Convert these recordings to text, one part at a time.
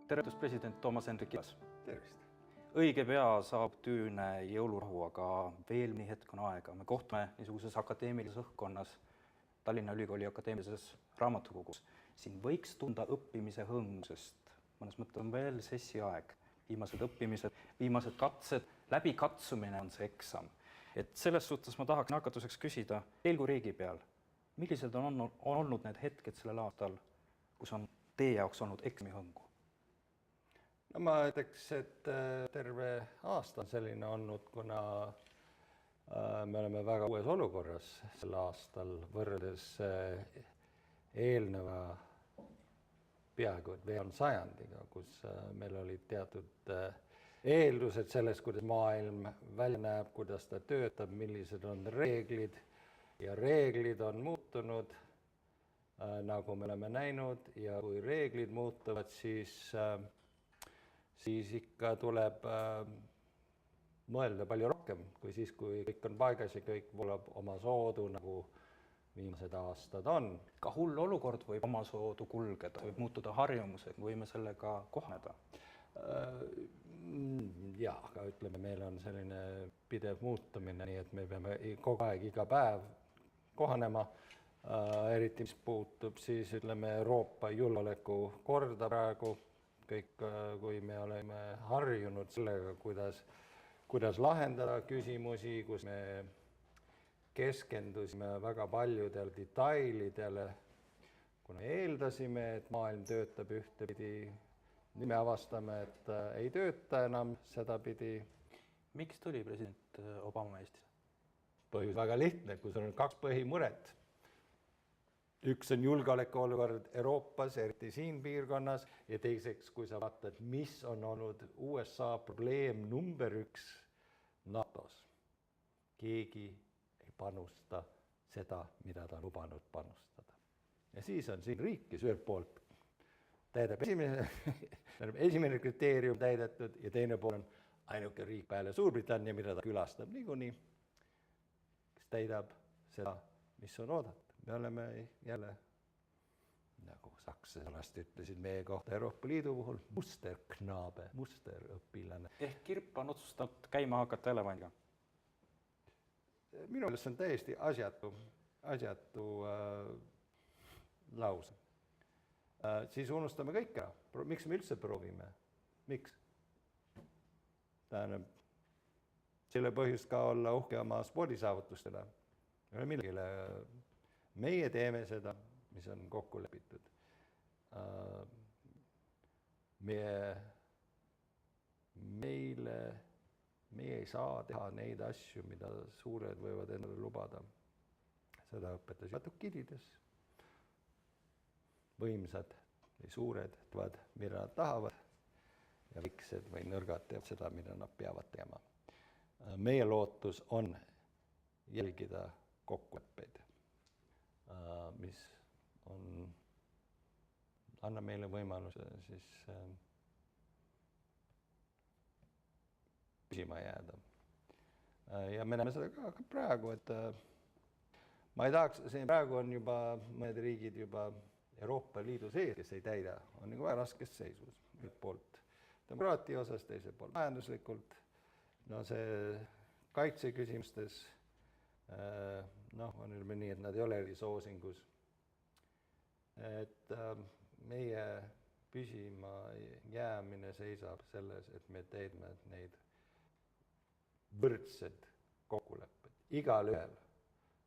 Tervitus president Toomas Hendrik Ilves. Tervist! Õige pea saab tüüne jõulurahu, aga veel nii hetk on aega. Me kohtume niisuguses akadeemilises õhkkonnas Tallinna Ülikooli akadeemilises raamatukogus. Siin võiks tunda õppimise hõngusest. Mõnes mõttes on veel sessi aeg. Viimased õppimised, viimased katsed, läbikatsumine on see eksam. Et selles suhtes ma tahaks nakatuseks küsida, teil kui riigi peal, millised on olnud need hetked sellel aastal, kus on teie jaoks olnud eksami hõngu? No ma ütleks, et terve aasta on selline olnud, kuna me oleme väga uues olukorras sel aastal võrreldes eelneva peaaegu veel sajandiga, kus meil olid teatud eeldused sellest, kuidas maailm välja näeb, kuidas ta töötab, millised on reeglid ja reeglid on muutunud, nagu me oleme näinud, ja kui reeglid muutuvad, siis ikka tuleb mõelda palju rohkem kui siis, kui kõik on paigas ja kõik voolab oma soodu, nagu viimased aastad on. Ka hull olukord võib oma soodu kulgeda, võib muutuda harjumusega, võime sellega kohaneda? Jaa, aga ütleme, meil on selline pidev muutumine, nii et me peame kogu aeg, iga päev kohanema, eriti mis puutub siis, ütleme, Euroopa julgeoleku korda praegu, kõik, kui me oleme harjunud sellega, kuidas lahendada küsimusi, kus me keskendusime väga paljudel detailidele, kuna eeldasime, et maailm töötab ühtepidi, nüüd me avastame, et ei tööta enam sedapidi. Miks tuli president Obama Eestis? Põhjus väga lihtne, kui sul on kaks põhimuret. Üks on julgeolekuolukord Euroopas, eriti siin piirkonnas, ja teiseks, kui sa vaatad, mis on olnud USA probleem number 1 NATOs. Keegi ei panusta seda, mida ta on lubanud panustada. Ja siis on siin riik, kes ühelt poolt täidab esimene kriteerium täidetud ja teine pool on ainuke riik peale Suurbritannia, mida ta külastab niikuinii, kes täidab seda, mis on oodatud. Me oleme jälle, nagu saksalased ütlesid meie kohta Euroopa Liidu puhul, musterknaabe, musterõpilane. Ehk kirp on otsustanud käima hakata elevandiga? Minu meelest see on täiesti asjatu lause. Siis unustame kõik ära. Miks me üldse proovime? Miks? Tähendab, selle põhjust ka olla uhke oma spordisaavutustele. Millegile meie teeme seda, mis on kokku lepitud. Meie ei saa teha neid asju, mida suured võivad endale lubada. Seda õpetas Jatukidides. Võimsad või suured teevad, mida nad tahavad, ja väiksed või nõrgad teevad seda, mida nad peavad tegema. Meie lootus on jälgida kokkuleppeid, mis annab meile võimaluse siis püsima jääda. Ja me näeme seda ka praegu, et ma ei tahaks, praegu on juba mõned riigid juba Euroopa Liidu sees, kes ei täida, on nagu väga raskes seisus. Ühelt poolt demokraatia osas, teisel poolt majanduslikult. No see kaitseküsimustes, on ütleme nii, et nad ei ole erisoosingus. Et meie püsima jäämine seisab selles, et me teedme neid võrdsed kokkulepped. Igal ühel,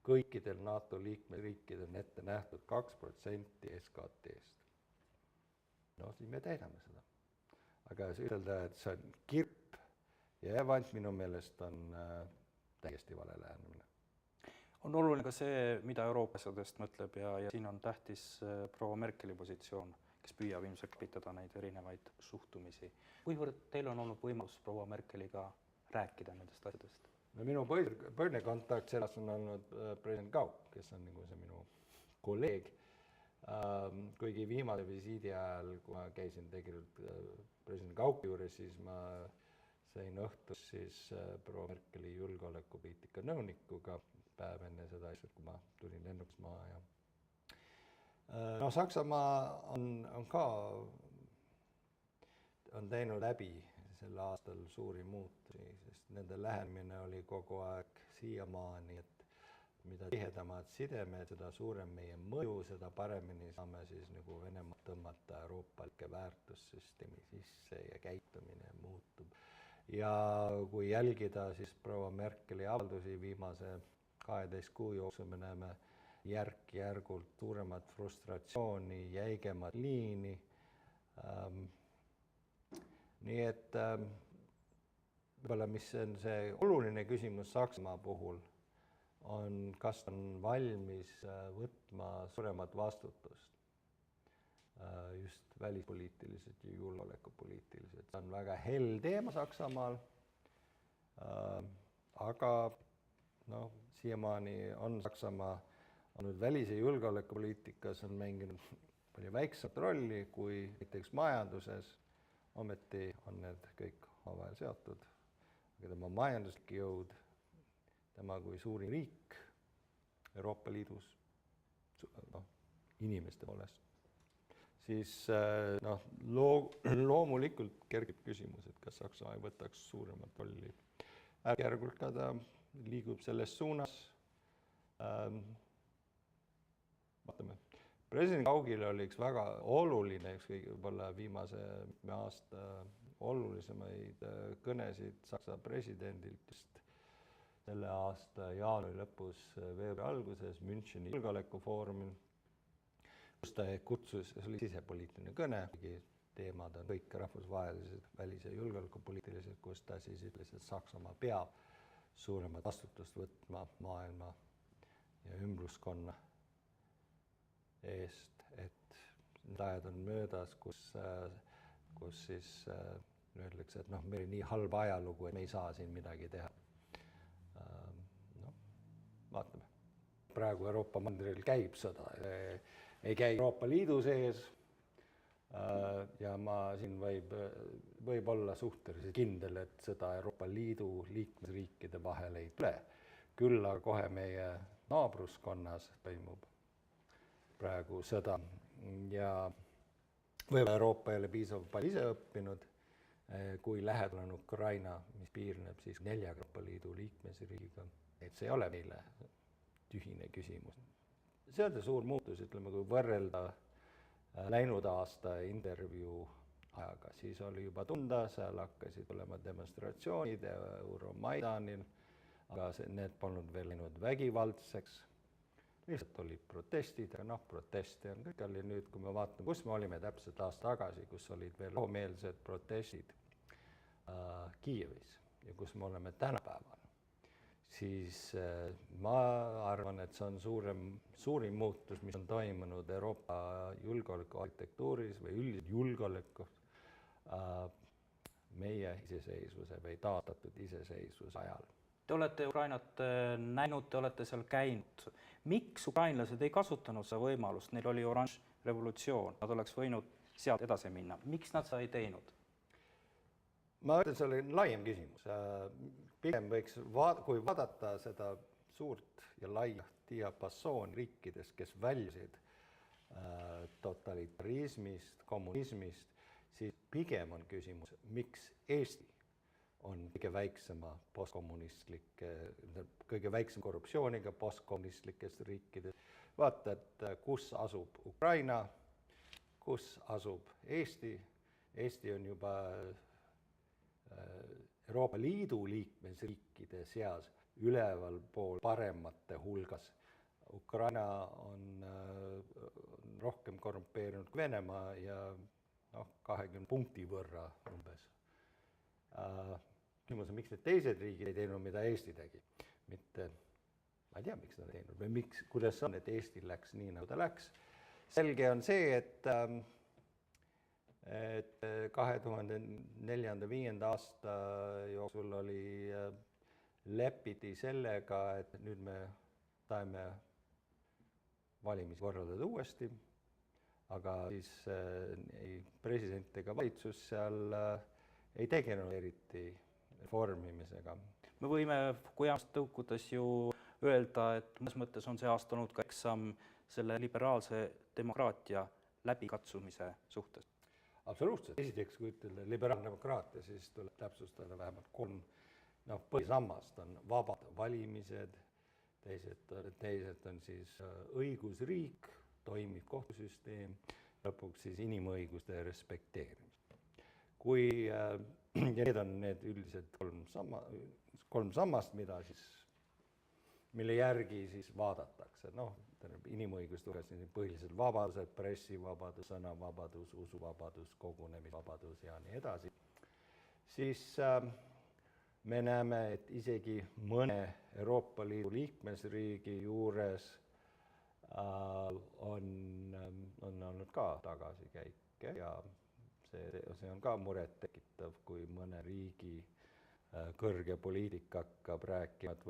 kõikidel NATO liikmeriikidel on ette nähtud 2% SKT-st. No siis me täidame seda. Aga ütelda, et see on kirp ja evant minu meelest on täiesti vale lähenemine. On oluline ka see, mida Euroopa asjadest mõtleb ja siin on tähtis proua Merkeli positsioon, kes püüab ilmselt pitada neid erinevaid suhtumisi. Kuivõrd teil on olnud võimalus proua Merkeliga rääkida nendest asjadest? No minu põhiline kontakt selles on olnud president Kauk, kes on nagu see minu kolleeg. Kuigi viimase visiidi ajal, kui ma käisin tegelikult president Kauki juures, siis ma sain õhtus siis proua Merkeli julgeolekupoliitika nõunikuga päev enne seda asjad, kui ma tulin lennukist maha. No Saksamaa on ka on teinud läbi sel aastal suuri muutusi, sest nende lähenemine oli kogu aeg siiamaani, et mida tihedamad sidemed, seda suurem meie mõju, seda paremini saame siis nagu Venemaad tõmmata euroopalike väärtussüsteemi sisse ja käitumine muutub. Ja kui jälgida siis proua Merkeli avaldusi viimase 12 kuu jooksul, me näeme järk-järgult suuremat frustratsiooni, jäigemat liini. Nii et võib-olla mis on see oluline küsimus Saksamaa puhul, on kas on valmis võtma suuremat vastutust just välispoliitiliselt ja julgeolekupoliitiliselt. See on väga hell teema Saksamaal, aga siiamaani on Saksamaa olnud välis- ja julgeolekupoliitikas on mänginud palju väiksemat rolli kui näiteks majanduses, ometi on need kõik omavahel seotud. Aga tema majanduslik jõud, tema kui suurim riik Euroopa Liidus, inimeste poolest, siis loomulikult kergib küsimus, et kas Saksamaa ei võtaks suuremat rolli. Järgult ka ta liigub selles suunas. Vaatame. President Kaugile oli üks väga oluline, võib-olla viimase aasta olulisemaid kõnesid Saksa presidendilt just selle aasta jaanuari lõpus, veebruari alguses Müncheni julgeolekufoorumil, kus ta kutsus, see oli sisepoliitiline kõne, teemad on kõik rahvusvahelised, välis- ja julgeolekupoliitilised, kus ta siis ütles, et Saksamaa peab suuremat vastutust võtma maailma ja ümbruskonna eest, et need ajad on möödas, kus siis öeldakse, et meil oli nii halb ajalugu, et me ei saa siin midagi teha. Vaatame. Praegu Euroopa mandril käib sõda, ei käi Euroopa Liidu sees ja ma siin võib olla suhteliselt kindel, et seda Euroopa Liidu liikmesriikide vahel ei tule. Küll aga kohe meie naabruskonnas toimub praegu sõda ja võib-olla Euroopa ei ole piisavalt palju ise õppinud, kui lähedal on Ukraina, mis piirneb siis 4 Euroopa Liidu liikmesriigiga, et see ei ole meile tühine küsimus. See on see suur muutus, ütleme, kui võrrelda läinud aasta intervjuu ajaga, siis oli juba tunda, seal hakkasid olema demonstratsioonid Euromaidanil, aga need polnud veel läinud vägivaldseks. Lihtsalt olid protestid, aga proteste on kõik oli nüüd, kui me vaatame, kus me olime täpselt aasta tagasi, kus olid veel rahumeelsed protestid Kiievis ja kus me oleme tänapäeval, siis ma arvan, et see on suurim muutus, mis on toimunud Euroopa julgeolekuarhitektuuris või üldiselt julgeolekus meie iseseisvuse või taastatud iseseisvuse ajal. Te olete Ukrainat näinud, te olete seal käinud. Miks ukrainlased ei kasutanud seda võimalust? Neil oli oranž revolutsioon, nad oleks võinud sealt edasi minna. Miks nad seda ei teinud? Ma ütlen, see oli laiem küsimus. Pigem võiks, kui vaadata seda suurt ja laia diapasoon riikides, kes väljusid totalitarismist, kommunismist, siis pigem on küsimus, miks Eesti on kõige väiksema postkommunistlike, kõige väiksem korruptsiooniga postkommunistlikes riikides. Vaata, et kus asub Ukraina, kus asub Eesti. Eesti on juba Euroopa Liidu liikmesriikide seas üleval pool paremate hulgas. Ukraina on rohkem korrumpeerunud kui Venemaa ja 20 punkti võrra umbes. Küsimus on, miks need teised riigid ei teinud, mida Eesti tegi. Mitte, ma ei tea, miks nad ei teinud või kuidas on, et Eesti läks nii, nagu ta läks. Selge on see, et 2004-2005 aasta jooksul lepiti sellega, et nüüd me saime valimisi korraldada uuesti, aga siis president ega valitsus seal ei tegenud eriti reformimisega. Me võime Fukuyamast tõukudes ju öelda, et mõnes mõttes on see aasta olnud ka eksam selle liberaalse demokraatia läbikatsumise suhtes. absoluutselt. Esiteks, kui ütelda liberaaldemokraatia, siis tuleb täpsustada vähemalt 3 põhisammast. On vabad valimised, teised on siis õigusriik, toimiv kohtusüsteem, lõpuks siis inimõiguste respekteerimine. Ja need on need üldiselt 3 sammast, mille järgi siis vaadatakse. Inimõiguste hulgas põhiliselt vabadused, pressivabadus, sõnavabadus, usuvabadus, kogunemisvabadus ja nii edasi. Siis me näeme, et isegi mõne Euroopa Liidu liikmesriigi juures on olnud ka tagasikäike ja see on ka muret tekitav, kui mõne riigi kõrge poliitik hakkab rääkima, et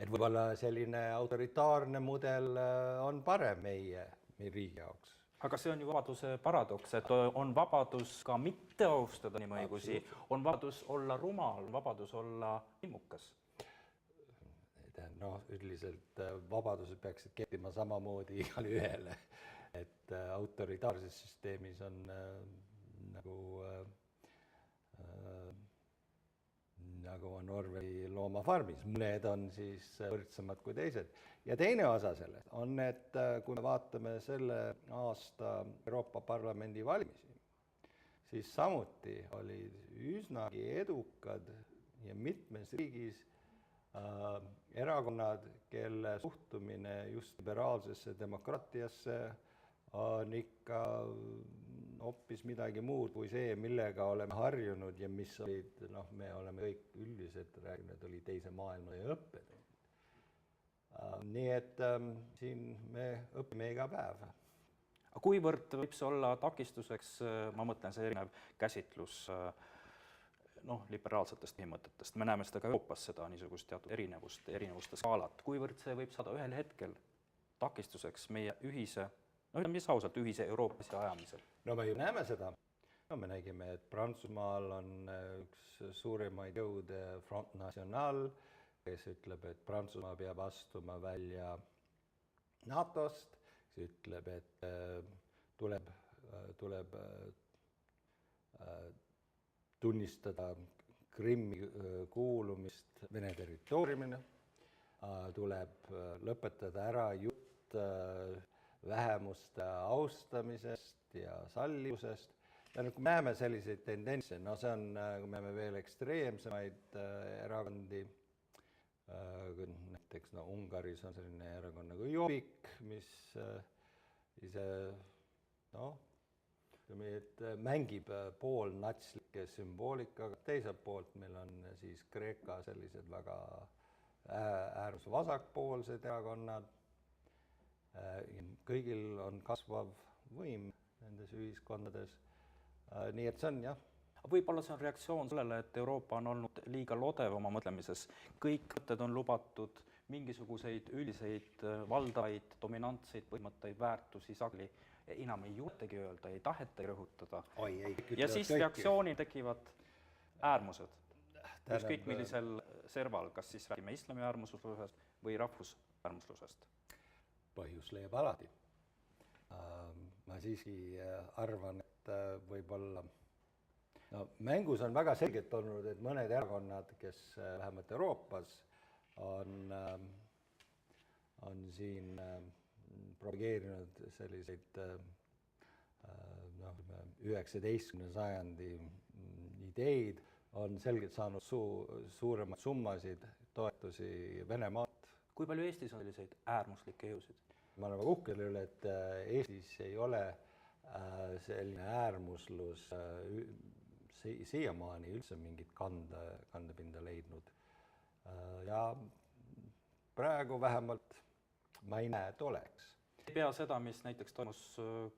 võib-olla selline autoritaarne mudel on parem meie riigi jaoks. Aga see on ju vabaduse paradoks, et on vabadus ka mitte austada inimõigusi, on vabadus olla rumal, vabadus olla ilmukas. Üldiselt vabadused peaksid kehtima samamoodi igale ühele, et autoritaarses süsteemis on nagu on Orwelli Loomafarmis, mõned on siis võrdsemad kui teised. Ja teine osa sellest on, et kui me vaatame selle aasta Euroopa Parlamendi valimisi, siis samuti olid üsnagi edukad ja mitmes riigis erakonnad, kelle suhtumine just liberaalsesse demokraatiasse on ikka hoopis midagi muud kui see, millega oleme harjunud ja mis olid, me oleme kõik üldiselt rääkinud, oli teise maailmasõja õppetund. Nii et siin me õpime iga päev. Kuivõrd võib see olla takistuseks, ma mõtlen see erinev käsitlus liberaalsetest põhimõtetest, me näeme seda ka Euroopas, seda niisugust teatud erinevuste skaalat, kuivõrd see võib saada ühel hetkel takistuseks meie ühise, ütleme mis ausalt, ühise Euroopa asja ajamisel? Me ju näeme seda. Me nägime, et Prantsusmaal on üks suurimaid jõude Front National, kes ütleb, et Prantsusmaa peab astuma välja NATO-st, kes ütleb, et tuleb tunnistada Krimmi kuulumist Vene territooriumile, tuleb lõpetada ära jutt vähemuste austamisest ja sallivusest. Ja kui me näeme selliseid tendentse, see on, kui me näeme veel ekstreemsemaid erakondi, näiteks Ungaris on selline erakond nagu Jobbik, mis ise mängib poolnatslike sümboolikaga, teiselt poolt meil on siis Kreeka sellised väga äärmusvasakpoolsed erakonnad. Kõigil on kasvav võim nendes ühiskondades, nii et see on jah. Võib-olla see on reaktsioon sellele, et Euroopa on olnud liiga lodev oma mõtlemises. Kõik mõtted on lubatud, mingisuguseid üldiseid valdavaid, dominantseid põhimõtteid, väärtusi sageli enam ei julgetagi öelda, ei tahetagi rõhutada. Ja siis reaktsioonil tekivad äärmused. Ükskõik millisel serval, kas siis räägime islami äärmuslusest või rahvusäärmuslusest? Põhjus leiab alati. Ma siiski arvan, et võib-olla mängus on väga selgelt olnud, et mõned erakonnad, kes vähemalt Euroopas on siin propageerinud selliseid 19. sajandi ideid, on selgelt saanud suuremad summasid toetusi Venemaalt. Kui palju Eestis on selliseid äärmuslikke jõusid? Ma olen väga uhke üle, et Eestis ei ole selline äärmuslus siiamaani üldse mingit kandepinda leidnud. Ja praegu vähemalt ma ei näe, et oleks. Ei pea seda, mis näiteks toimus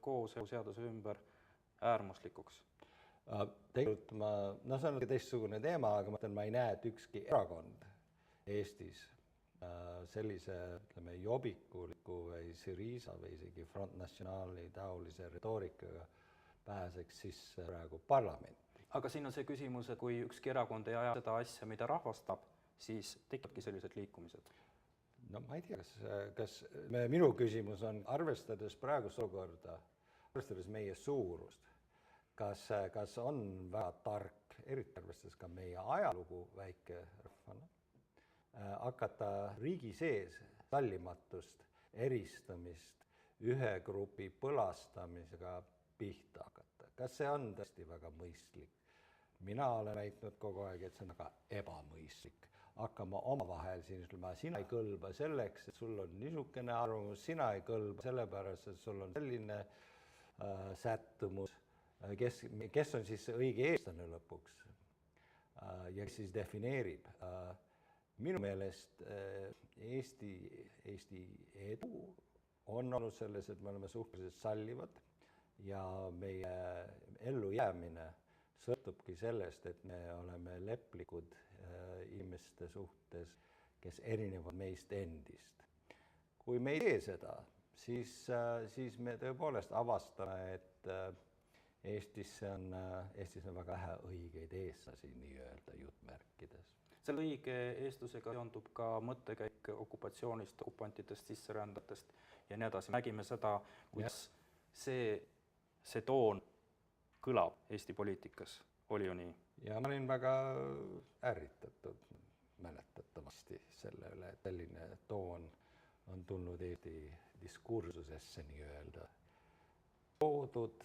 kooseluseaduse ümber äärmuslikuks? Tegelikult see on teistsugune teema, aga ma ei näe, et ükski erakond Eestis sellise, ütleme, Jobbikuliku või Syriza või isegi Front Nationali taolise retoorikaga pääseks sisse praegu parlamenti. Aga siin on see küsimus, et kui ükski erakond ei aja seda asja, mida rahvas tahab, siis tekibki sellised liikumised. Ma ei tea, kas minu küsimus on, arvestades praegust olukorda, arvestades meie suurust, kas on väga tark, eriti arvestades ka meie ajalugu väike rahvana, hakata riigi sees sallimatust, eristamist, ühe grupi põlastamisega pihta hakata. Kas see on tõesti väga mõistlik? Mina olen väitnud kogu aeg, et see on väga ebamõistlik. Hakkama omavahel siin ütlema, sina ei kõlba selleks, et sul on niisugune arvamus, sina ei kõlba sellepärast, et sul on selline sättumus, kes on siis õige eestlane lõpuks ja kes siis defineerib. Minu meelest Eesti edu on olnud selles, et me oleme suhteliselt sallivad ja meie ellujäämine sõltubki sellest, et me oleme leplikud inimeste suhtes, kes erinevad meist endist. Kui me ei tee seda, siis me tõepoolest avastame, et Eestis on väga vähe õigeid eestlasi nii-öelda juttmärkides. Selle õige eestlusega seondub ka mõttekäik okupatsioonist, okupantidest, sisserändajatest ja nii edasi. Nägime seda, kuidas see toon kõlab Eesti poliitikas, oli ju nii? Ja ma olin väga ärritatud mäletatavasti selle üle, et selline toon on tulnud Eesti diskursusesse nii-öelda toodud.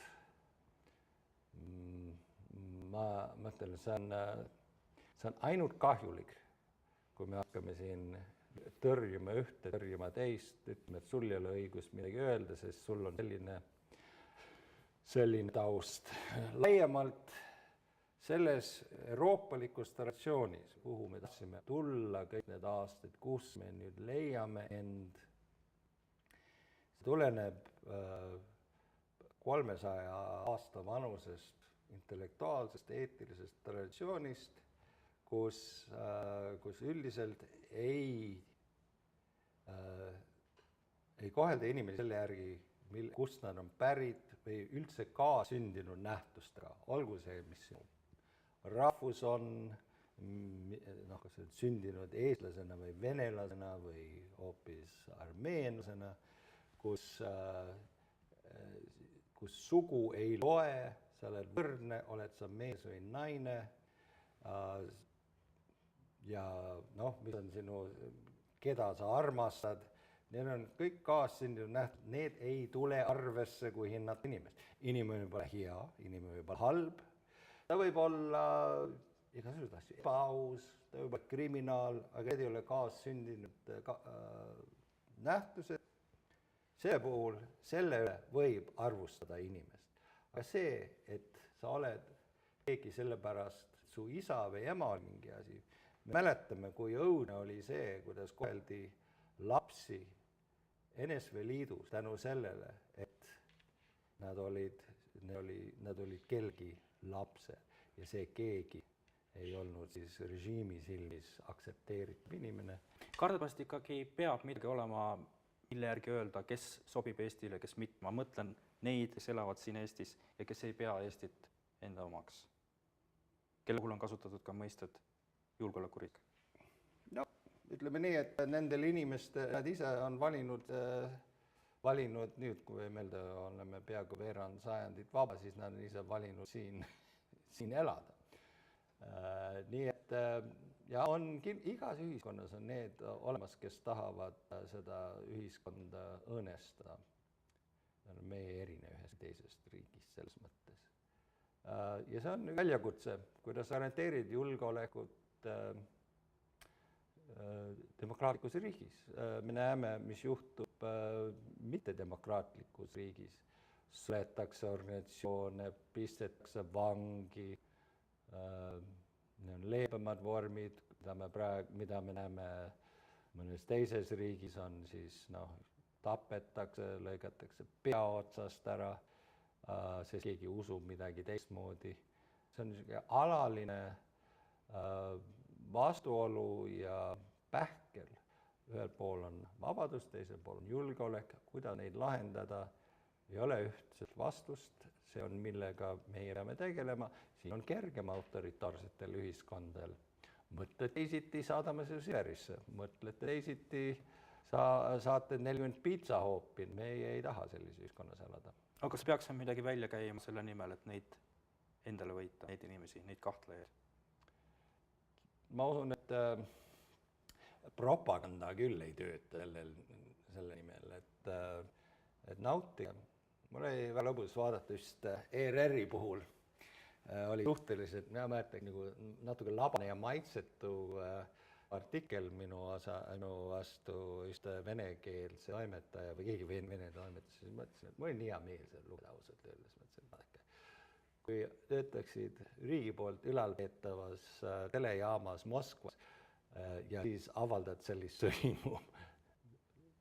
Ma mõtlen, see on ainult kahjulik, kui me hakkame siin tõrjuma ühte, tõrjuma teist, ütleme, et sul ei ole õigust midagi öelda, sest sul on selline taust. Laiemalt selles euroopalikus traditsioonis, kuhu me tahtsime tulla kõik need aastad, kus me nüüd leiame end, see tuleneb 300 aasta vanusest intellektuaalsest, eetilisest traditsioonist, kus üldiselt ei kohelda inimesi selle järgi, kust nad on pärit või üldse kaasündinud nähtustega, olgu see, mis rahvus on, kas see on sündinud eestlasena või venelasena või hoopis armeenlasena, kus sugu ei loe, sa oled võrdne, oled sa mees või naine ja mis on sinu, keda sa armastad, need on kõik kaassündinud nähtud, need ei tule arvesse, kui hinnata inimest. Inimene võib olla hea, inimene võib olla halb, ta võib olla igasugused asju, ebaaus, ta võib olla kriminaal, aga need ei ole kaassündinud nähtused. Selle puhul, selle üle võib arvustada inimest. Aga see, et sa oled keegi sellepärast, su isa või ema on mingi asi, me mäletame, kui õudne oli see, kuidas koheldi lapsi NSV Liidus tänu sellele, et nad olid kellegi lapsed ja see keegi ei olnud siis režiimi silmis aktsepteeritud inimene. Kardetavasti ikkagi peab midagi olema, mille järgi öelda, kes sobib Eestile, kes mitte. Ma mõtlen neid, kes elavad siin Eestis ja kes ei pea Eestit enda omaks. Kelle puhul on kasutatud ka mõisted julgeolekuriik? No, ütleme nii, et nendel inimestel, nad ise on valinud nüüd, kui me meelde oleme peaaegu veerand sajandit vaba, siis nad on ise valinud siin elada. Nii et ja igas ühiskonnas on need olemas, kes tahavad seda ühiskonda õõnestada. Me ei erine ühest teisest riigist selles mõttes. Ja see on väljakutse, kuidas garanteerid julgeolekut demokraatlikus riigis. Me näeme, mis juhtub mittedemokraatlikus riigis. Suletakse organisatsioone, pistetakse vangi, leebemad vormid, mida me näeme mõnes teises riigis, on siis tapetakse, lõigatakse pea otsast ära, sest keegi usub midagi teistmoodi. See on niisugune alaline vastuolu ja pähkel. Ühel pool on vabadus, teisel pool on julgeolek, kuidas neid lahendada, ei ole ühtset vastust, see on, millega meie peame tegelema. Siin on kergem autoritaarsetel ühiskondadel. Mõtled teisiti, saadame see Siberisse. Mõtled teisiti, saate 40 piitsahoopi. Meie ei taha sellises ühiskonnas elada. aga kas peaksime midagi välja käima selle nimel, et neid endale võita, neid inimesi, neid kahtlejaid? Ma usun, et propaganda küll ei tööta selle nimel, et nautige. Mul oli väga lõbus vaadata just ERR-i puhul. Oli suhteliselt, mina mäletan, nagu natuke labane ja maitsetu artikkel minu vastu just venekeelse toimetaja või keegi vene toimetaja, siis mõtlesin, et mul oli nii hea meel seda lugeda ausalt öeldes. Mõtlesin, vaadake, kui töötaksid riigi poolt ülalpeetavas telejaamas Moskvas ja siis avaldad sellist sõimu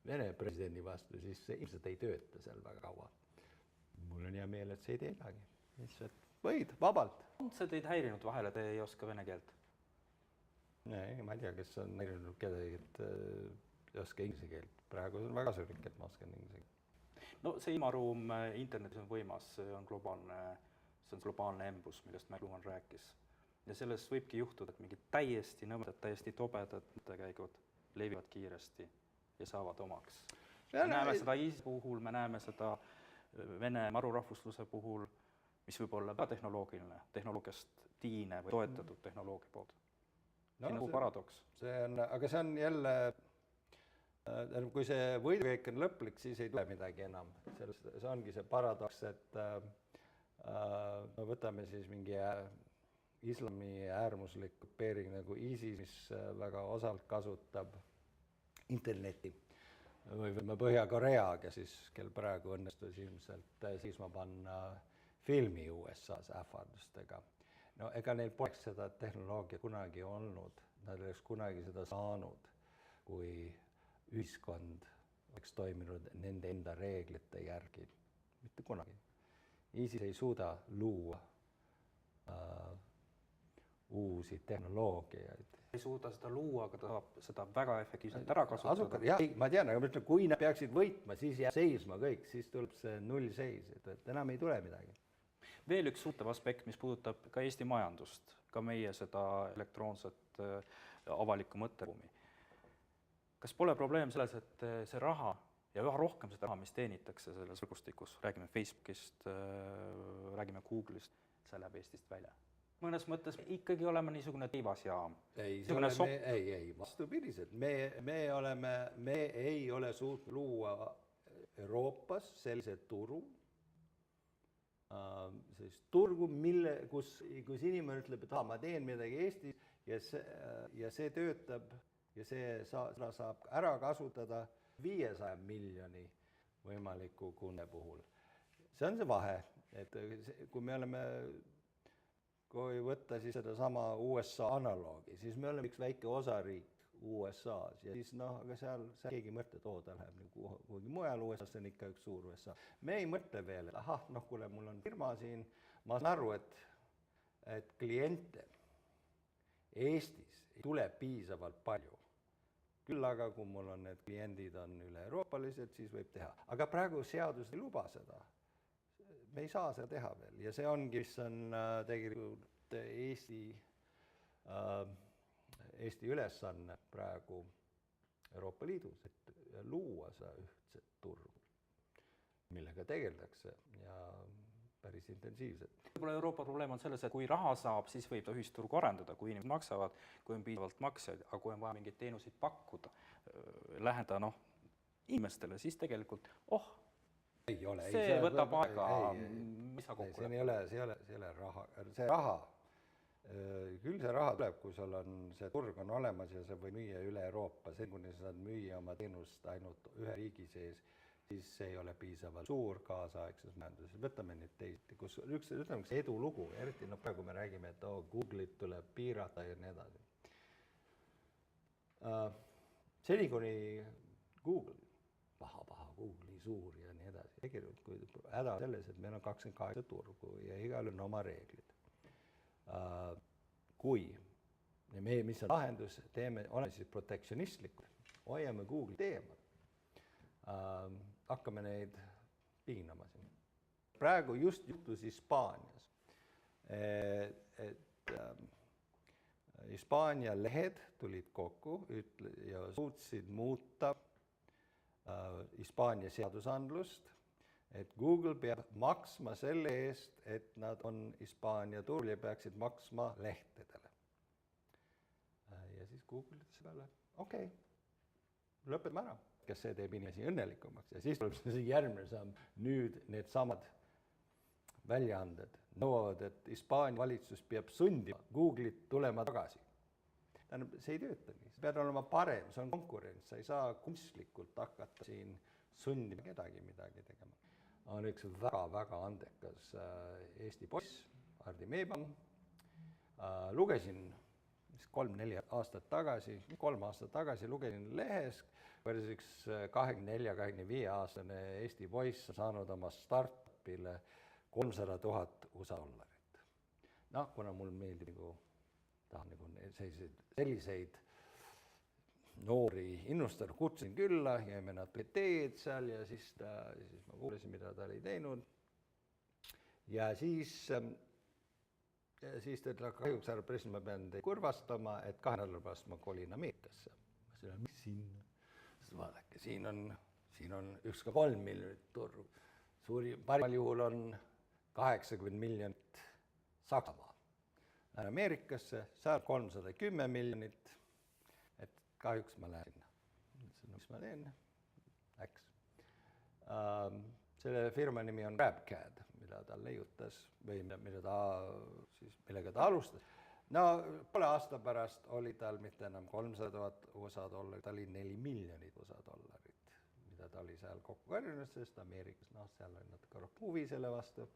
Vene presidendi vastu, siis see ilmselt ei tööta seal väga kaua. Mul on hea meel, et see ei tee midagi. Lihtsalt võid, vabalt. On see teid häirinud vahele, te ei oska vene keelt? Nee, ma ei tea, kes on häirinud kedagi, et ei oska inglise keelt. Praegu on väga kasulik, et ma oskan inglise keelt. No see ilmaruum internetis on võimas, see on globaalne embus, millest Luhan rääkis. Ja sellest võibki juhtuda, et mingid täiesti nõmedad, täiesti tobedad mõttekäigud levivad kiiresti ja saavad omaks. Me näeme seda ISIS puhul, me näeme seda Vene marurahvusluse puhul, mis võib olla väga tehnoloogiline, tehnoloogiast tiine või toetatud tehnoloogia poolt. See on nagu paradoks. Aga see on jälle, kui see võidukäik on lõplik, siis ei tule midagi enam. See ongi see paradoks, et võtame siis mingi islami äärmuslik grupeering nagu ISIS, mis väga osalt kasutab internetti, või Põhja-Korea, kel praegu õnnestus ilmselt seisma panna filmi USA-s ähvardustega. No ega neil poleks seda tehnoloogia kunagi olnud, nad oleks kunagi seda saanud, kui ühiskond oleks toiminud nende enda reeglite järgi. Mitte kunagi. ISIS ei suuda luua uusi tehnoloogiaid. Ei suuda seda luua, aga ta saab seda väga efektiivselt ära kasutada. Jah, ma tean, aga mõtlen, kui nad peaksid võitma, siis jääb seisma kõik, siis tuleb see nullseis, et enam ei tule midagi. Veel üks suutav aspekt, mis puudutab ka Eesti majandust, ka meie seda elektroonset avalikku mõtteruumi. Kas pole probleem selles, et see raha ja üha rohkem seda raha, mis teenitakse selles võrgustikus, räägime Facebookist, räägime Google'ist, see läheb Eestist välja? Mõnes mõttes ikkagi oleme niisugune teivasjaam. Ei, vastupidiselt. Me ei ole suutnud luua Euroopas sellise turu, kus inimene ütleb, et ma teen midagi Eestis ja see töötab ja seda saab ära kasutada 500 miljoni võimaliku kunde puhul. See on see vahe, et kui võtta siis seda sama USA analoogi, siis me oleme üks väike osariik USA-s ja siis aga seal keegi mõtleb, et ta läheb kuhugi mujal USA-s, see on ikka üks suur USA. Me ei mõtle veel, et kuule, mul on firma siin, ma saan aru, et kliente Eestis ei tule piisavalt palju. Küll aga, kui mul on need kliendid on üle-euroopalised, siis võib teha. Aga praegu seadus ei luba seda. Me ei saa seda teha veel ja see ongi, mis on tegelikult Eesti ülesanne praegu Euroopa Liidus, et luua seda ühtset turgu, millega tegeldakse ja päris intensiivselt. Võib-olla Euroopa probleem on selles, et kui raha saab, siis võib ta ühisturgu arendada, kui inimesed maksavad, kui on piisavalt maksjaid, aga kui on vaja mingeid teenuseid pakkuda, läheneda inimestele, siis tegelikult see võtab aega, mis sa kokku läheb? See ei ole raha. See raha, küll see raha tuleb, kui sul on see turg on olemas ja sa või müüa üle Euroopa, see kuni sa saad müüa oma teenust ainult ühe riigi sees, siis see ei ole piisavalt suur kaasaegses majanduses. Võtame nüüd teist, kus üks edulugu, eriti praegu me räägime, et Google'it tuleb piirata ja nii edasi. Seni kuni Google, paha Google'i suur ja nii edasi. Tegelikult kui häda selles, et meil on 28 turgu ja igal on oma reeglid. Kui mis on lahendus, oleme siis protektsionistlikud, hoiame Google'i teemal, hakkame neid piinama siin. Praegu just juhtus Hispaanias, et Hispaania lehed tulid kokku ja suutsid muuta Hispaania seadusandlust, et Google peab maksma selle eest, et nad on Hispaania turul ja peaksid maksma lehtedele. Ja siis Google ütles peale, okei, lõpetame ära, kes see teeb inimesi õnnelikumaks. Ja siis tuleb see järgmine samm, nüüd need samad väljaanded nõuavad, et Hispaania valitsus peab sundima Google'it tulema tagasi. Tähendab, see ei tööta nii, see peab olema parem, see on konkurents, sa ei saa kunstlikult hakata siin sundima kedagi midagi tegema. On üks väga-väga andekas Eesti poiss, Hardi Meebam, lugesin 3-4 aastat tagasi, 3 aastat tagasi lugesin lehes, kuidas üks 24-25-aastane Eesti poiss on saanud oma startupile 300 000 USA dollarit. Noh, kuna mul meeldib tahan selliseid noori innustada, kutsusin külla, jäime natuke teed seal ja siis ma kuulasin, mida ta oli teinud. Ja siis ta ütleb, kahjuks härra president, ma pean teid kurvastama, et 2 nädala pärast ma kolin Ameerikasse. Ma ütlesin, mis sinna? Vaadake, siin on 1,3 miljonit turgu. Parimal juhul on 80 miljonit Saksamaa. Lähen Ameerikasse, seal 310 miljonit, et kahjuks ma lähen sinna. Ütlesin, mis ma teen? Läks. Selle firma nimi on GrabCAD, mida ta leiutas või millega ta alustas. No poole aasta pärast oli tal mitte enam 300 000 USA dollarit, ta oli 4 miljonit USA dollarit, mida ta oli seal kokku karjunud, sest Ameerikas, seal oli natuke rohkem huvi selle vastu.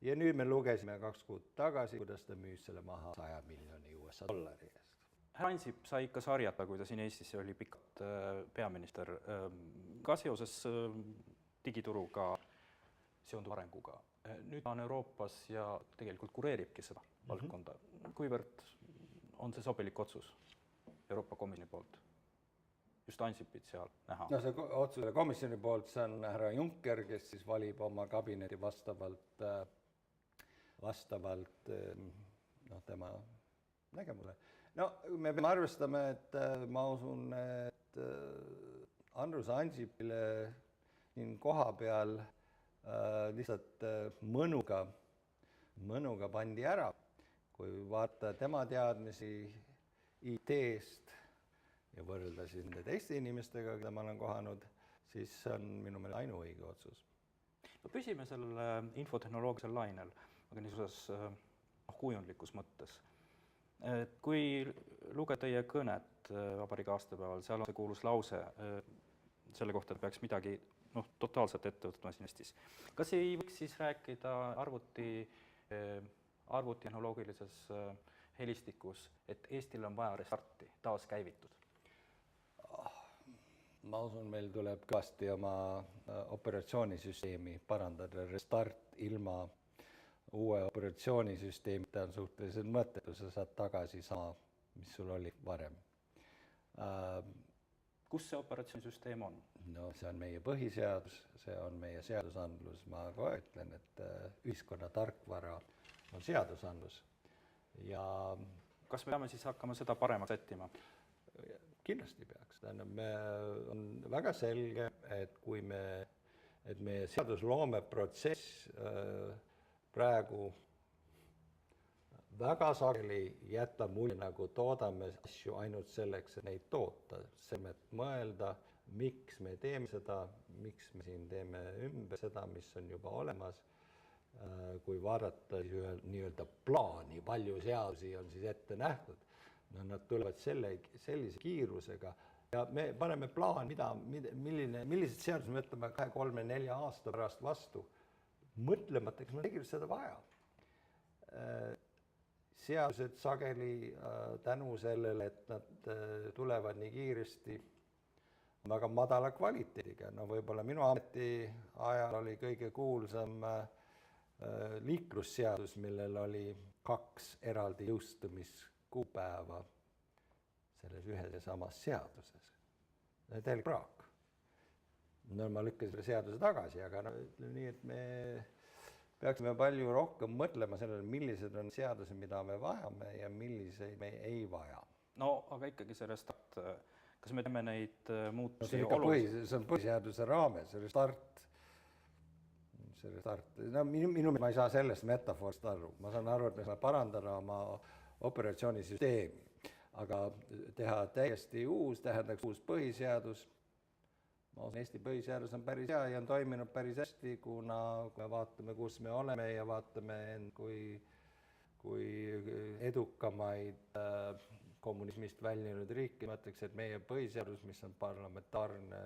Ja nüüd me lugesime 2 kuud tagasi, kuidas ta müüs selle maha 100 miljoni USA dollari eest. Härra Ansip sai ikka sarjata, kui ta siin Eestis oli pikalt peaminister, ka seoses digituruga seonduva arenguga. Nüüd on Euroopas ja tegelikult kureeribki seda valdkonda. Kuivõrd on see sobilik otsus Euroopa Komisjoni poolt? Just Ansipit seal näha. No see otsuse komisjoni poolt, see on härra Juncker, kes siis valib oma kabineti vastavalt tema nägemusele. No me peame arvestama, et ma usun, et Andrus Ansipile siin koha peal lihtsalt mõnuga pandi ära. Kui vaata tema teadmisi IT-st ja võrrelda siis nende teiste inimestega, keda ma olen kohanud, siis see on minu meelest ainuõige otsus. No püsime sellel infotehnoloogilisel lainel, aga niisuguses kujundlikus mõttes. Kui lugeda teie kõnet vabariigi aastapäeval, seal on see kuulus lause selle kohta, et peaks midagi totaalselt ette võtma siin Eestis. Kas ei võiks siis rääkida arvutitehnoloogilises helistikus, et Eestil on vaja restarti, taaskäivitud? Ma usun, meil tuleb kõvasti oma operatsioonisüsteemi parandada. Restart ilma uue operatsioonisüsteemita on suhteliselt mõttetu, sa saad tagasi sama, mis sul oli varem. Kus see operatsioonisüsteem on? No see on meie põhiseadus, see on meie seadusandlus. Ma kohe ütlen, et ühiskonna tarkvara on seadusandlus. Ja kas me peame siis hakkama seda paremaks sättima? Kindlasti peaks. On väga selge, et kui meie seadusloome protsess praegu väga sageli jätab mulje, nagu toodame asju ainult selleks, et neid toota. Selleks, et mõelda, miks me teeme seda, miks me siin teeme ümber seda, mis on juba olemas. Kui vaadata nii-öelda plaani, palju seadusi on siis ette nähtud, nad tulevad sellise kiirusega ja me paneme plaan, millised seadused me võtame 2, 3, 4 aasta pärast vastu, mõtlemata, kas me tegime seda vaja. Seadused sageli tänu sellele, et nad tulevad nii kiiresti väga madala kvaliteediga. No võib-olla minu ameti ajal oli kõige kuulsam liiklusseadus, millel oli 2 eraldi jõustumiskuupäeva selles ühes ja samas seaduses. Täielik praak. No ma lükkasin selle seaduse tagasi, aga ütleme nii, et me peaksime palju rohkem mõtlema sellele, millised on seadused, mida me vajame ja milliseid me ei vaja. No aga ikkagi see restart, kas me teeme neid muutusi see on põhiseaduse raames, restart see restart, no minu ma ei saa sellest metafoorist aru, ma saan aru, et me saame parandada oma operatsioonisüsteemi, aga teha täiesti uus, tähendaks uus põhiseadus. Ma usun, Eesti põhiseadus on päris hea ja on toiminud päris hästi, kuna kui me vaatame, kus me oleme ja vaatame kui edukamaid kommunismist väljunud riiki, ma ütleks, et meie põhiseadus, mis on parlamentaarne,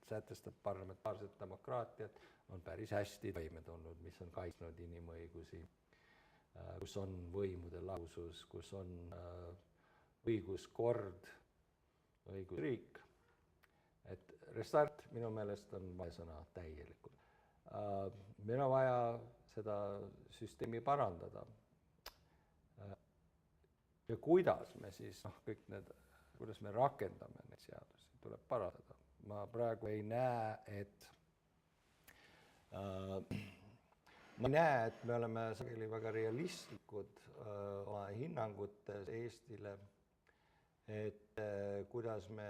sätestab parlamentaarset demokraatiat, on päris hästi toime tulnud, mis on kaitsnud inimõigusi, kus on võimude lahusus, kus on õiguskord, õigusriik. Et restart minu meelest on vaja sõna täielikult. Meil on vaja seda süsteemi parandada. Ja kuidas me siis, kuidas me rakendame neid seadusi, tuleb parandada. Ma praegu ei näe, et me oleme sageli väga realistlikud oma hinnangutes Eestile, et kuidas me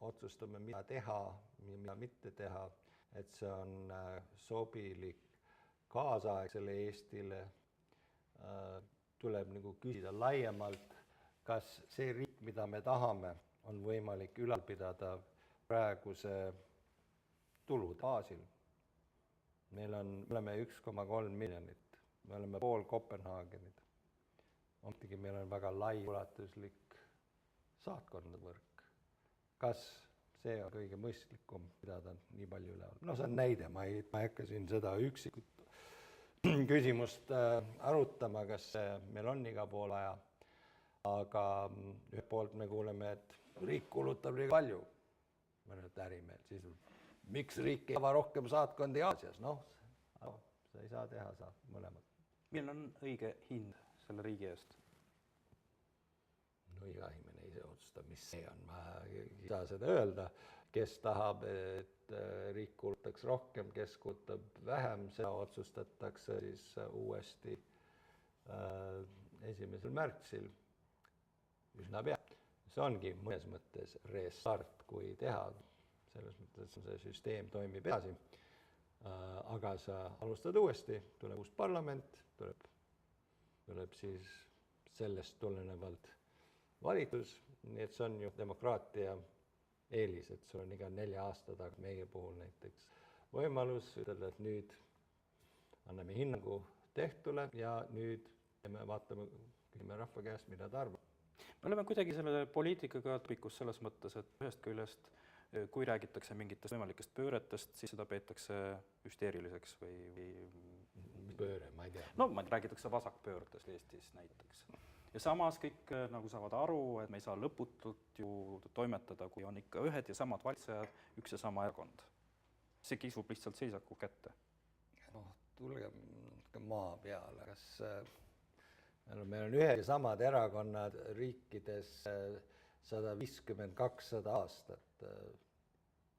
otsustame, mida teha, mida mitte teha, et see on sobilik kaasaegsele Eestile, tuleb nagu küsida laiemalt, kas see riik, mida me tahame, on võimalik ülal pidada praeguse tulude baasil. Me oleme 1,3 miljonit, me oleme pool Kopenhaagenit. Ometigi meil on väga laiulatuslik saatkondade võrk. Kas see on kõige mõistlikum pidada nii palju üleval? No see on näide, ma ei hakka siin seda üksikut küsimust arutama, kas meil on iga pool vaja, aga ühelt poolt me kuuleme, et riik kulutab liiga palju, mõned ärimehed, siis miks riik ei ava rohkem saatkondi Aasias? Sa ei saa teha, sa mõlemad. Milline on õige hind selle riigi eest? No iga inimene ise otsustab, mis see on, ma ei saa seda öelda, kes tahab, et riik kulutaks rohkem, kes kulutab vähem, seda otsustatakse siis uuesti 1. märtsil üsna pea. See ongi mõnes mõttes restart, kui teha, selles mõttes see süsteem toimib edasi, aga sa alustad uuesti, tuleb uus parlament, tuleb siis sellest tulenevalt valitsus, nii et see on ju demokraatia eelis, et sul on iga 4 aasta taga meie puhul näiteks võimalus ütelda, et nüüd anname hinnangu tehtule ja nüüd küsime rahva käest, mida ta arvab. Me oleme kuidagi selle poliitikaga tupikus selles mõttes, et ühest küljest, kui räägitakse mingitest võimalikest pööretest, siis seda peetakse hüsteeriliseks või pööre, ma ei tea. No, räägitakse vasakpöördest Eestis näiteks. Ja samas kõik nagu saavad aru, et me ei saa lõputult ju toimetada, kui on ikka ühed ja samad valitsejad, üks ja sama erakond. See kisub lihtsalt seisaku kätte. Tulge maa peale, kas meil on ühed ja samad erakonnad riikides 150-200 aastat,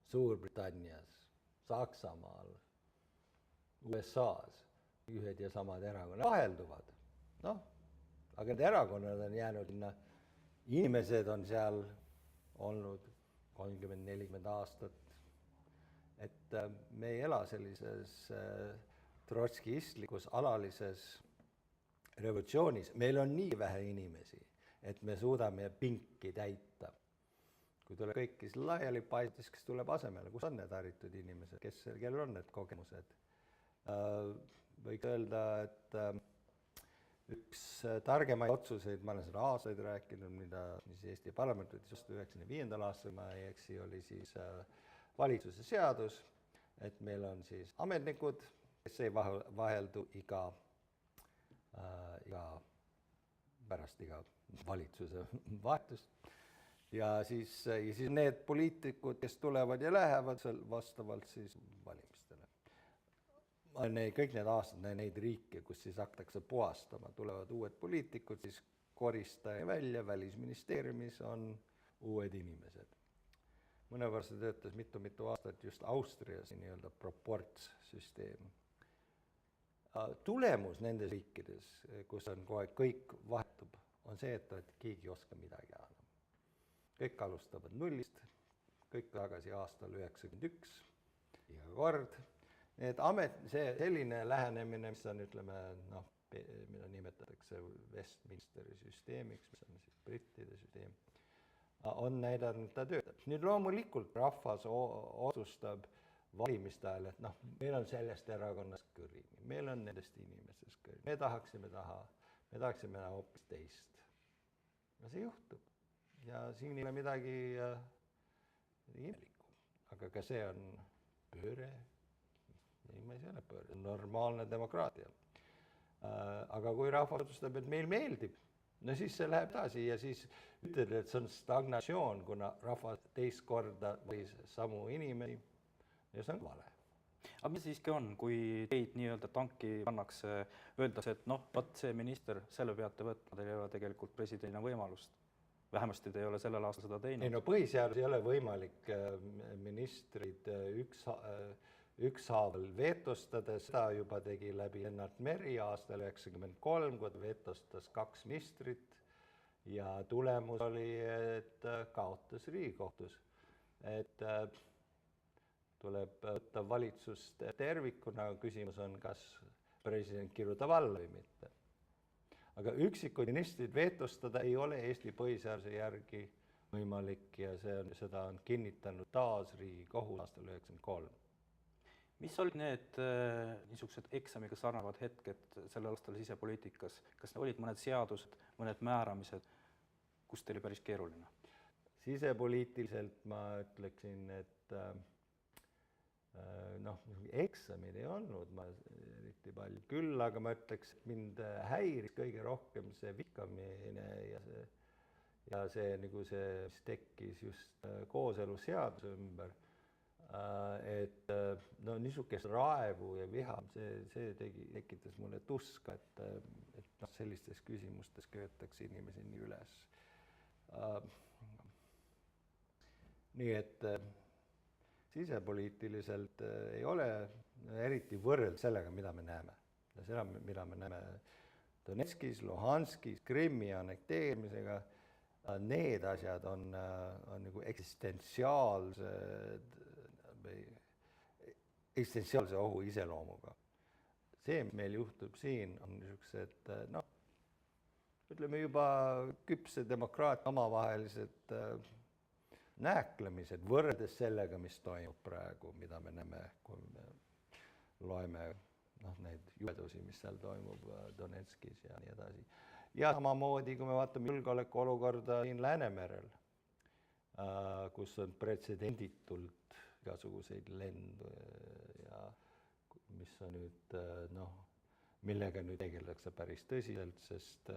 Suurbritannias, Saksamaal, USA-s, ühed ja samad erakonnad vahelduvad, aga need erakonnad on jäänud, inimesed on seal olnud 30-40 aastat, et me ei ela sellises trotskistlikus alalises revolutsioonis, meil on nii vähe inimesi, et me suudame pinki täita. Kui tuleb kõik, kes laiali paistis, kes tuleb asemele, kus on need haritud inimesed, kellel on need kogemused. Võiks öelda, et üks targemaid otsuseid, ma olen seda aastaid rääkinud, mida Eesti parlament võttis vastu 1995. aastal, ma ei eksi, oli siis valitsuse seadus, et meil on siis ametnikud, kes ei vaheldu pärast iga valitsuse vahetust. Ja siis need poliitikud, kes tulevad ja lähevad vastavalt siis valimistele. Kõik need aastad neid riike, kus siis hakatakse puhastama, tulevad uued poliitikud, siis koristaja välja, välisministeeriumis on uued inimesed. Mõnevõrra see töötas mitu aastat just Austrias, nii-öelda proportssüsteem. Tulemus nendes riikides, kus on kohe kõik vahetub, on see, et keegi ei oska midagi enam. Kõik alustavad nullist, kõik tagasi aastal 1991 iga kord et selline lähenemine, mis on, ütleme, noh, mida nimetatakse Westminsteri süsteemiks, mis on siis brittide süsteem, on näidanud, ta töötab. Nüüd loomulikult rahvas otsustab valimiste ajal, et noh, meil on sellest erakonnast kõrini, meil on nendest inimestest kõrini, me tahaksime hoopis teist. Ja see juhtub. Ja siin ei ole midagi imelikku. Aga ka see on pööre. Ei, ma ei ole pööre. See on normaalne demokraatia. Aga kui rahvas otsustab, et meil meeldib, no siis see läheb edasi ja siis ütled, et see on stagnatsioon, kuna rahvas teist korda või samu inimesi ja see on vale. Aga mis siiski on, kui teid nii-öelda tanki pannakse, öeldakse, et noh, vaat see minister, selle peate võtma, teil ei ole tegelikult presidendina võimalust. Vähemasti te ei ole sellel aastal seda teinud. Ei, no põhiseadus ei ole võimalik ministrid ükshaaval vetostada, seda juba tegi läbi Lennart Meri aastal 1993, kui ta vetostas 2 ministrit ja tulemus oli, et kaotas Riigikohtus. Et tuleb võtta valitsust tervikuna, küsimus on, kas president kirjutab alla või mitte. Aga üksikud ministrid vetostada ei ole Eesti põhiseaduse järgi võimalik ja seda on kinnitanud taas Riigikohus aastal 1993. Mis olid need niisugused eksamiga sarnavad hetked sellel aastal sisepoliitikas? Kas olid mõned seadused, mõned määramised, kus teil oli päris keeruline? Sisepoliitiliselt ma ütleksin, et noh, eksamid ei olnud ma eriti palju. Küll aga ma ütleks, et mind häiris kõige rohkem see vikamine ja see, nagu see tekkis just kooseluseaduse ümber. Et no niisugust raevu ja viha, see tekitas mulle tuska, et noh, sellistes küsimustes köötakse inimesi nii üles. Nii et sisepoliitiliselt ei ole eriti võrreld sellega, mida me näeme. Ja seda, mida me näeme Donetskis, Luhanskis, Krimmi annekteerimisega, need asjad on nagu eksistentsiaalse ohu iseloomuga. See, mis meil juhtub siin, on niisugused, noh, ütleme juba küpse demokraatia omavahelised nääklemised võrreldes sellega, mis toimub praegu, mida me näeme, kui me loeme neid jubedusi, mis seal toimub Donetskis ja nii edasi. Ja samamoodi, kui me vaatame julgeoleku olukorda siin Läänemerel, kus on pretsedenditult igasuguseid lendu ja mis on nüüd, noh, millega nüüd tegeldakse päris tõsiselt, sest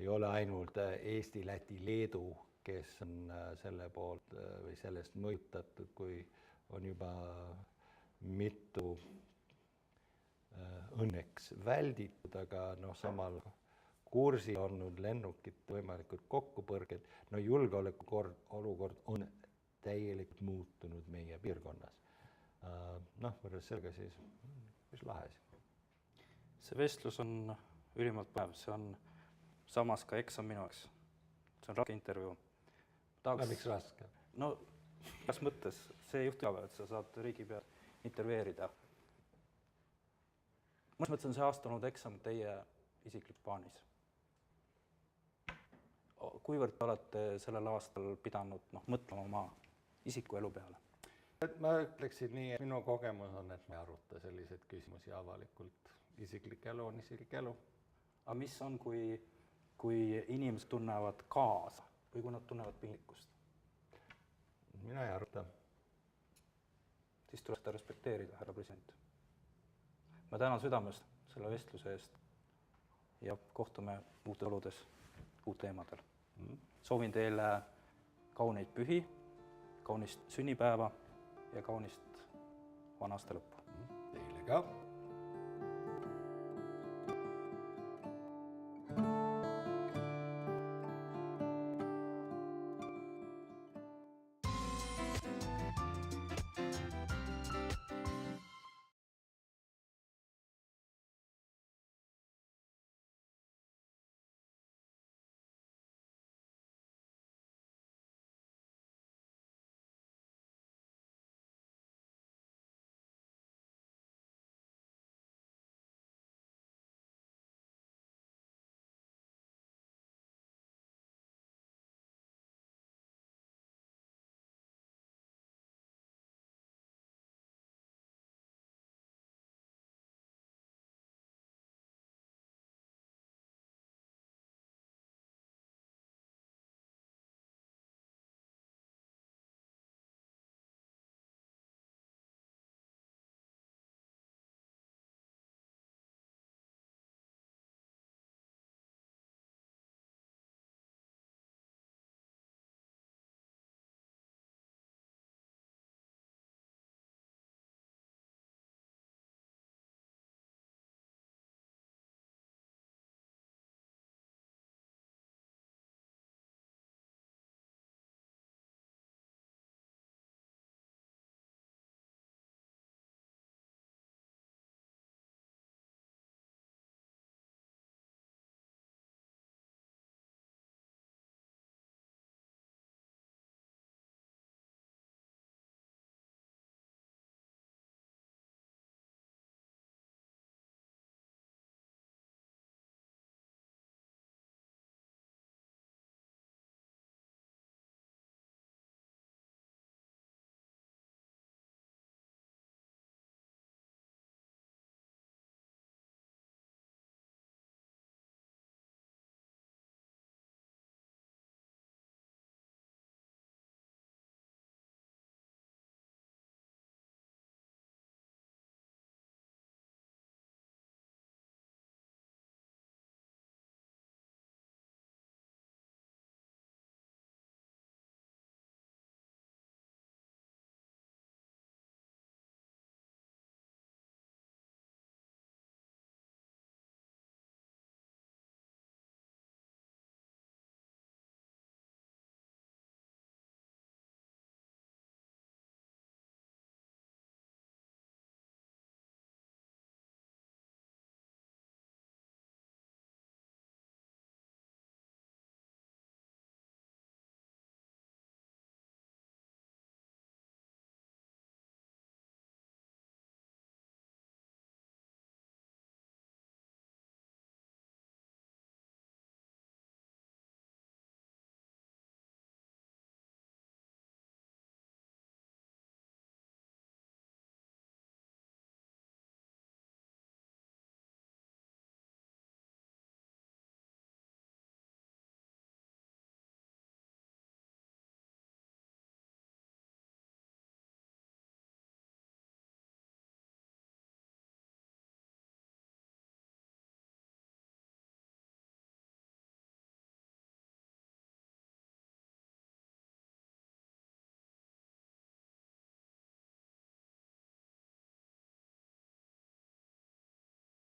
ei ole ainult Eesti, Läti, Leedu, kes on selle poolt või sellest mõjutatud, kui on juba mitu õnneks välditud, aga noh, samal kursil olnud lennukid, võimalikud kokkupõrged, no julgeoleku olukord on täielikult muutunud meie piirkonnas. Noh, võrreldes sellega siis, mis lahes. See vestlus on ülimalt päev, see on samas ka eksam minu jaoks. See on raske intervjuu. Miks raske? No, kas mõttes, see juhtub, et sa saad riigi peal intervjueerida. Mõnes mõttes on see aasta olnud eksam teie isiklik plaanis. Kuivõrd olete sellel aastal pidanud mõtlema oma isikuelu peale? Ma ütleksin nii, et minu kogemus on, et me aruta selliseid küsimusi avalikult. Isiklik elu on isiklik elu. Aga mis on, kui inimesed tunnevad kaasa või kui nad tunnevad piinlikkust? Mina ei aruta. Siis tuleb seda respekteerida, härra president. Ma tänan südamest selle vestluse eest ja kohtume uute oludes, uut teemadel. Soovin teile kauneid pühi, kaunist sünnipäeva ja kaunist vana aasta lõppu. Teile ka.